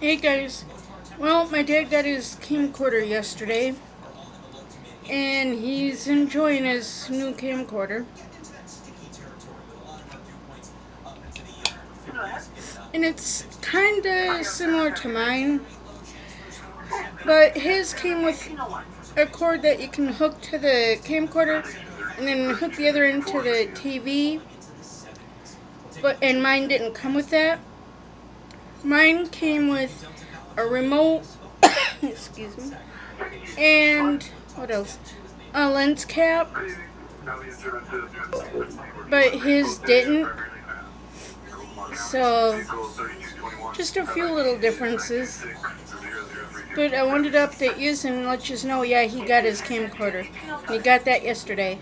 Hey guys, well, my dad got his camcorder yesterday, and he's enjoying his new camcorder. And it's kinda similar to mine, but his came with a cord that you can hook to the camcorder and then hook the other end to the TV. And mine didn't come with that. Mine came with a remote, excuse me, and what else? A lens cap, but his didn't. So, just a few little differences. But I wanted to update you and let you know, yeah, he got his camcorder. He got that yesterday.